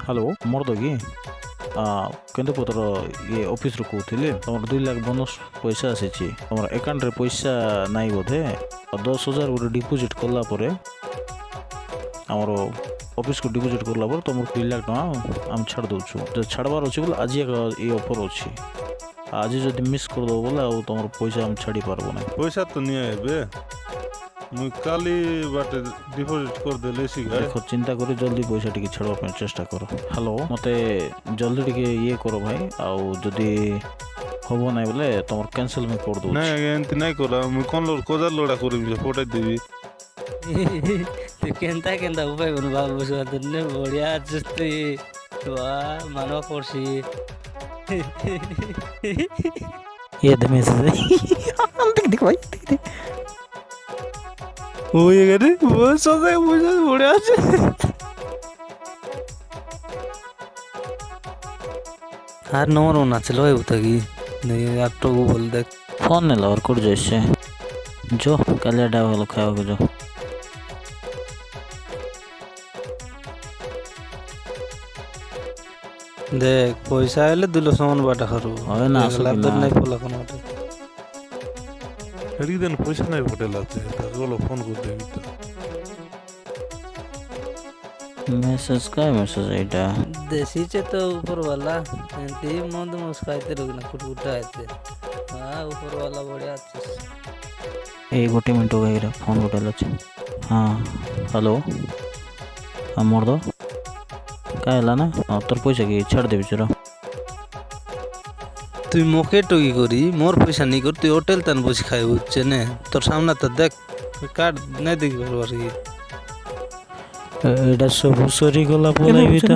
hello ମର୍ଦ କି କେନ୍ଦୁପତ୍ର ଇଏ ଅଫିସରୁ କହୁଥିଲି ତମର 2 ଲାખ ବୋନସ୍ ପଇସା ଆସିଛି ତମର ଆକାଉଣ୍ଟରେ ପଇସା ନାହିଁ ବୋଧେ 10,000 ଗୋଟେ ଡିପୋଜିଟ୍ କଲା ପରେ ଆମର ଅଫିସକୁ ଡିପୋଜିଟ୍ କଲା ପରେ ତମର 2 ଲାખ ଟଙ୍କା ଆମେ ଛାଡ଼ି ଦେଉଛୁ ଯଦି ଛାଡ଼ବାର ଅଛି ବୋଲେ ଆଜି ଏଇ ଅଫର୍ ଅଛି ଆଜି ଯଦି ମିସ୍ କରିଦେବ ବୋଲେ ଆଉ ତମର ପଇସା ଆମେ ଛାଡ଼ି ପାରବ ନାହିଁ ପଇସା ତ ନିଅ ଏବେ ମୁଇଁ କାଲି ବାଟେ ଡିପୋଜିଟ୍ କରିଦେଲି ଶିଖା ଦେଖ ଚିନ୍ତା କରି ଜଲ୍ଦି ପଇସା ଟିକେ ଛାଡ଼ିବା ପାଇଁ ଚେଷ୍ଟା କର ହ୍ୟାଲୋ ମୋତେ ଜଲ୍ଦି ଟିକେ ଇଏ କର ଭାଇ ଆଉ ଯଦି ହବ ନାହିଁ ବୋଲେ ତମର କ୍ୟାନସେଲ୍ ମୁଁ କରିଦେଉଛି ନାଇଁ ଆଜ୍ଞା ଏମିତି ନାଇଁ କରା ମୁଇଁ କଲର କଜାର ଲୋଡ଼ା କରିବି ଯେ ପଠାଇ ଦେବି ତୁ କେନ୍ତା କେନ୍ତା ଉପାୟ ବନୁ ବାବୁ ସୁଆଦନେ ବଢିଆ ଚୁସ୍ତି वाह मानवा पड़सी ये दे मैसेज देख देख भाई देख देख ओ ये करे वो सोचे मुझे बढ़िया আছে আর নম্বর না ছিল এই উতাকি নেই একটু বল দেখ फोन नहीं ला और कुछ जैसे जो कल डाव वाला खाओगे जो দেখ পয়সা এলে দিল সমান বাটা খারু হয় না আসলে লাভ না নাই পোলা কোন এদিকে দেন পয়সা নাই পটেল আছে তা চলো ফোন করে দেবি তো मैसेज का मैसेज आईटा देसी चे तो ऊपर वाला एंती मंद मुस्काइते रखना कुटकुटा आते हां ऊपर वाला बढ़िया अच्छे एक गोटे मिनट हो गई फोन गोटे लच हाँ हेलो हाँ मोड़ दो का है ना তোর পয়সা কি ছাড় দেবি চলো তুই মোকে টকি করি মোর পয়সা নি কর তুই হোটেল তান বসে খাই বুঝছে না তোর সামনে তো দেখ কার্ড নাই দেখি পারবার কি এটা সব সরি গলা বলাইবি তো